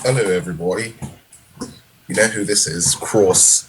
Hello, everybody. You know who this is, Cross.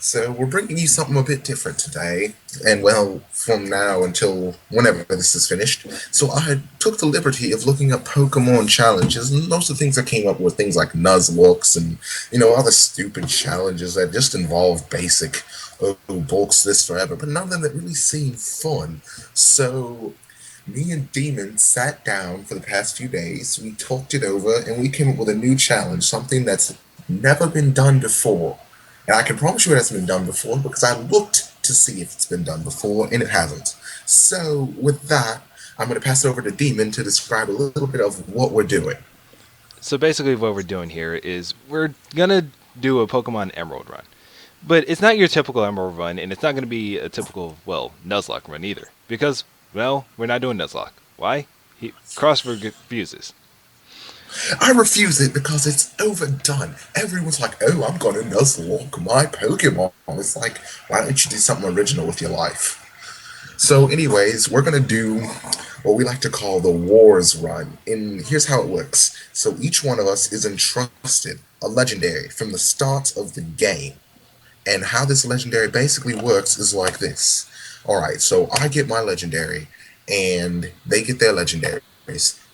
So, we're bringing you something a bit different today, and well, from now until whenever this is finished. So, I took the liberty of looking up Pokemon challenges, and most of the things I came up with things like Nuzlocks and, other stupid challenges that just involve basic, oh, bulks this forever, but none of them that really seem fun. So, me and Demon sat down for the past few days, we talked it over, and we came up with a new challenge, something that's never been done before. And I can promise you it hasn't been done before because I looked to see if it's been done before, and it hasn't. So, with that, I'm going to pass it over to Demon to describe a little bit of what we're doing. So basically, what we're doing here is we're gonna do a Pokemon Emerald run, but it's not your typical Emerald run, and it's not gonna be a typical Nuzlocke run either, because we're not doing Nuzlocke. Why? Cross refuses. I refuse it because it's overdone. Everyone's like, oh, I'm going to Nuzlocke my Pokemon. It's like, why don't you do something original with your life? So, anyways, we're gonna do what we like to call the Wars Run. And here's how it works. So each one of us is entrusted a legendary from the start of the game. And how this legendary basically works is like this. Alright, so I get my legendary, and they get their legendaries.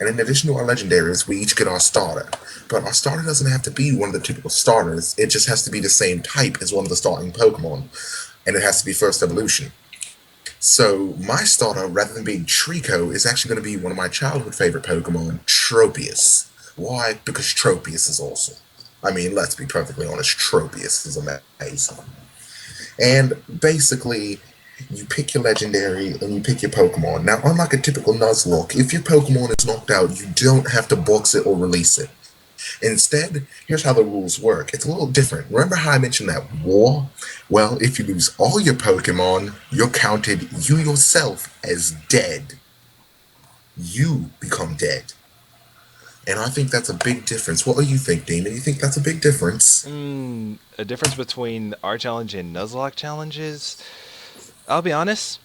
And in addition to our legendaries, we each get our starter. But our starter doesn't have to be one of the typical starters, it just has to be the same type as one of the starting Pokemon. And it has to be first evolution. So my starter, rather than being Trico, is actually going to be one of my childhood favorite Pokemon, Tropius. Why? Because Tropius is awesome. I mean, let's be perfectly honest, Tropius is amazing. And basically, you pick your legendary and you pick your Pokemon. Now, unlike a typical Nuzlocke, if your Pokemon is knocked out, you don't have to box it or release it. Instead, here's how the rules work. It's a little different. Remember how I mentioned that war? Well, if you lose all your Pokemon, you're counted you yourself as dead. You become dead. And I think that's a big difference. What do you think, Demon? You think that's a big difference? A difference between our challenge and Nuzlocke challenges. I'll be honest.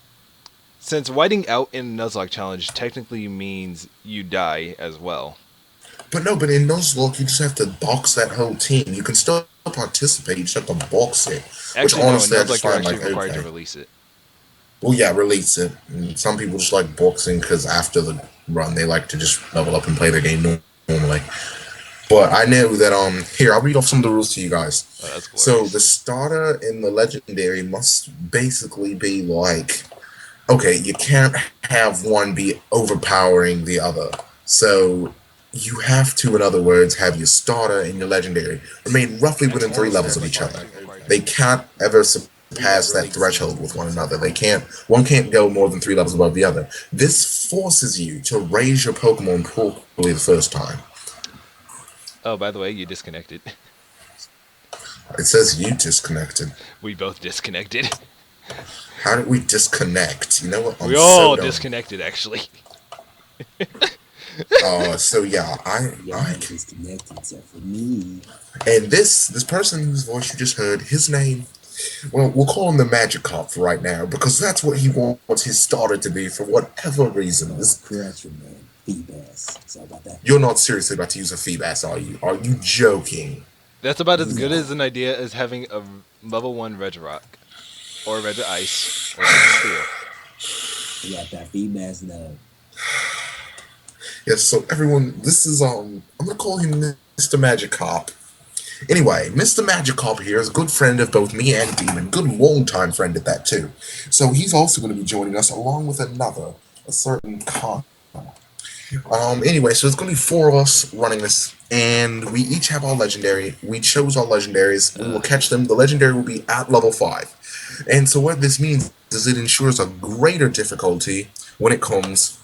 Since whiting out in a Nuzlocke challenge technically means you die as well. But no, but in Nuzlocke, you just have to box that whole team. You can still participate, you just have to box it. Which Actually, no, in honestly, I just Nuzlocke you're find actually like, required to okay. release it. Well, yeah, release it. And some people just like boxing because after the run, they like to just level up and play their game normally. But I know that here I'll read off some of the rules to you guys. Oh, that's So the glorious. starter in the legendary must basically be like, okay, you can't have one be overpowering the other. So you have to, in other words, have your starter and your legendary remain roughly within three levels of each other. They can't ever surpass that threshold with one another. They can't. One can't go more than three levels above the other. This forces you to raise your Pokemon properly the first time. Oh, by the way, you disconnected. It says you disconnected. We both disconnected. How did we disconnect? You know what? I'm We so all dumb. disconnected, actually. So yeah, Y'all I had disconnected except for me. and this person whose voice you just heard, his name, well, we'll call him the Magikarp for right now because that's what he wants his starter to be for whatever reason. Correction, man. Feedbass. Sorry about that. You're not seriously about to use a Feebas, are you? Are you joking? That's about as good No. as an idea as having a level 1 Regirock, or Regi Ice, or Regi Steel. We got that feedbass now. Yes. So everyone, this is I'm gonna call him Mr. Magikarp. Anyway, Mr. Magikarp here is a good friend of both me and Demon, good long-time friend at that too. So he's also going to be joining us along with another, a certain Kana. Anyway, so it's going to be four of us running this, and we each have our legendary. We chose our legendaries. We will catch them. The legendary will be at level 5. And so what this means is it ensures a greater difficulty when it comes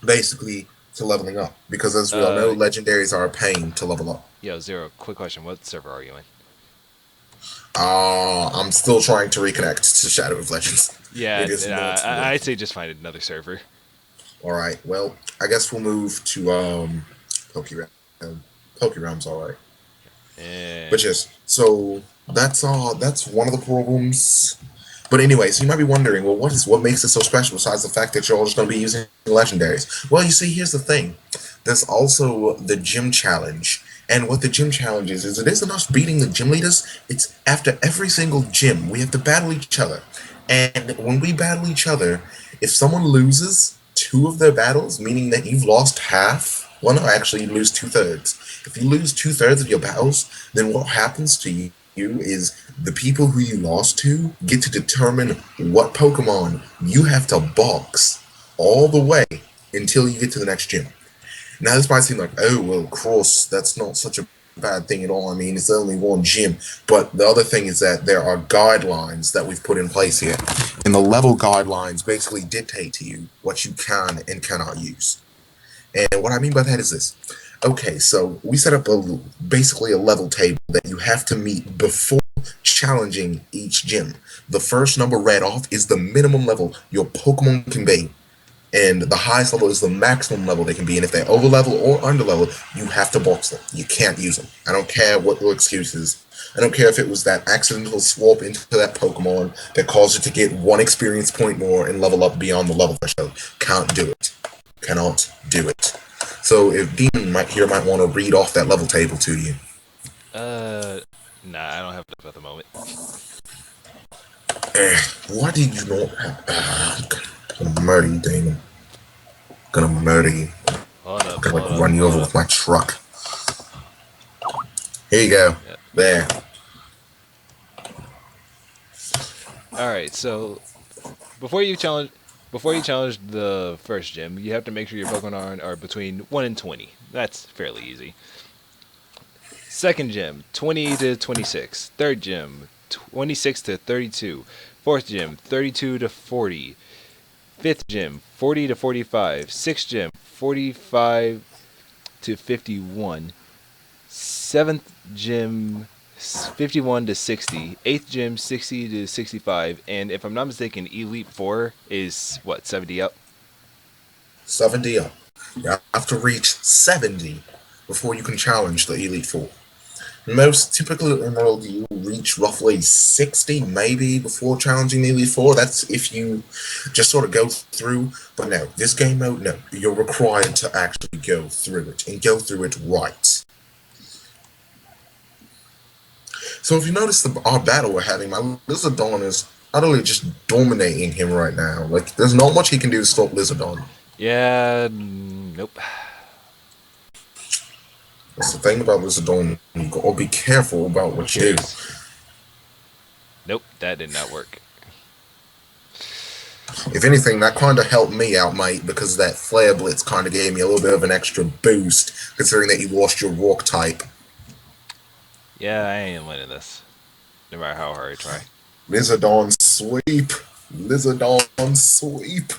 basically to leveling up. Because as we all know, Uh, legendaries are a pain to level up. Yo, Zero, quick question. What server are you in? I'm still trying to reconnect to Shadow of Legends. Yeah, It is not I'd working. say just find another server. Alright, well, I guess we'll move to Pokerealm. Pokerealm's alright. Eh. But yes, so that's one of the problems. But anyway, so you might be wondering, well, what makes it so special besides the fact that you're all just going to be using legendaries? Well, you see, here's the thing. There's also the gym challenge. And what the gym challenge is it isn't us beating the gym leaders, it's after every single gym, we have to battle each other. And when we battle each other, if someone loses two of their battles, meaning that you've lost half, well, no, actually, you lose two-thirds. If you lose two-thirds of your battles, then what happens to you is the people who you lost to get to determine what Pokemon you have to box all the way until you get to the next gym. Now, this might seem like, oh, well, of course, that's not such a bad thing at all. I mean, it's only one gym. But the other thing is that there are guidelines that we've put in place here. And the level guidelines basically dictate to you what you can and cannot use. And what I mean by that is this. Okay, so we set up basically a level table that you have to meet before challenging each gym. The first number read off is the minimum level your Pokemon can be, and the highest level is the maximum level they can be. And if they're over level or under level, you have to box them. You can't use them. I don't care what your excuse is. I don't care if it was that accidental swap into that Pokemon that caused it to get one experience point more and level up beyond the level threshold. Can't do it. Cannot do it. So if Demon might want to read off that level table to you. Nah, I don't have that at the moment. Why did you not have... I'm gonna murder you, Damon. Gonna murder you. Hold up. Gonna run you over with my truck. Here you go. Yep. There. All right, so before you challenge the first gym, you have to make sure your Pokemon are between 1 and 20. That's fairly easy. Second gym, 20 to 26. Third gym, 26 to 32. Fourth gym, 32 to 40. Fifth gym, 40 to 45. Sixth gym, 45 to 51. Seventh gym, 51 to 60. Eighth gym, 60 to 65. And if I'm not mistaken, Elite Four is what, 70 up? 70 up. You have to reach 70 before you can challenge the Elite Four. Most typically Emerald, you reach roughly 60 maybe before challenging the Elite Four. That's if you just sort of go through. But no, this game mode, no. You're required to actually go through it and go through it right. So if you notice our battle we're having, my Lizardon is utterly just dominating him right now. Like, there's not much he can do to stop Lizardon. Yeah, nope. That's the thing about Lizardon. You gotta be careful about what you do. Nope, that did not work. If anything, that kind of helped me out, mate, because that Flare Blitz kind of gave me a little bit of an extra boost, considering that you lost your Rock type. Yeah, I ain't winning this, no matter how hard I try. Lizardon sweep. Lizardon sweep.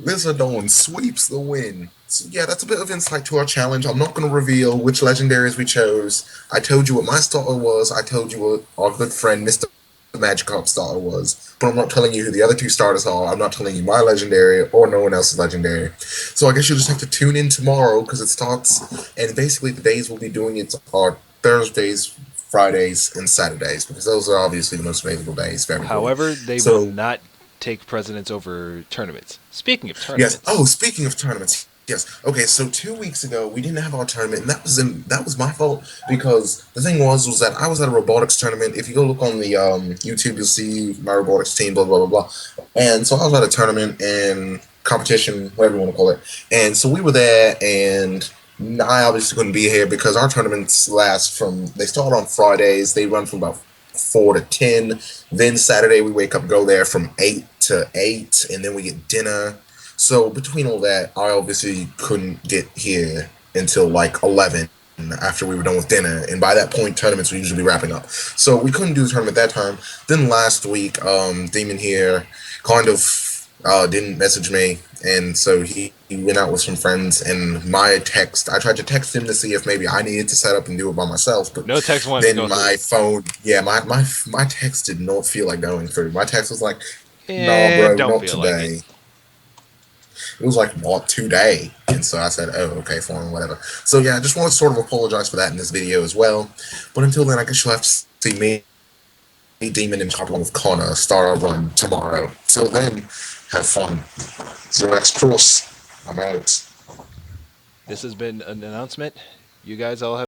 Lizardon sweeps the win. So yeah, that's a bit of insight to our challenge. I'm not going to reveal which legendaries we chose. I told you what my starter was. I told you what our good friend Mr.Magikarp starter was. But I'm not telling you who the other two starters are. I'm not telling you my legendary or no one else's legendary. So I guess you'll just have to tune in tomorrow because it starts. And basically the days we'll be doing it are Thursdays, Fridays, and Saturdays because those are obviously the most available days for everybody. However, they will not take precedence over tournaments. Speaking of tournaments. Yes. Oh, speaking of tournaments. Yes. Okay. So 2 weeks ago we didn't have our tournament, and that was my fault because the thing was that I was at a robotics tournament. If you go look on the YouTube, you'll see my robotics team. Blah blah blah blah. And so I was at a tournament and competition, whatever you want to call it. And so we were there, and I obviously couldn't be here because our tournaments they start on Fridays. They run from about 4 to 10. Then Saturday we wake up, go there from 8 to 8, and then we get dinner. So between all that, I obviously couldn't get here until like 11 after we were done with dinner. And by that point, tournaments were usually wrapping up. So we couldn't do the tournament that time. Then last week, Demon here kind of didn't message me. And so he went out with some friends. And I tried to text him to see if maybe I needed to set up and do it by myself. But no text wanted then to go my through. phone, yeah, my text did not feel like going through. My text was like, no, bro, don't not feel today. like It was like, not today. And so I said, oh, okay, fine, whatever. So yeah, I just want to sort of apologize for that in this video as well. But until then, I guess you'll have to see me, Demon, and Top One with Kana start our run tomorrow. Till then, have fun. Zero X Cross. I'm out. This has been an announcement. You guys all have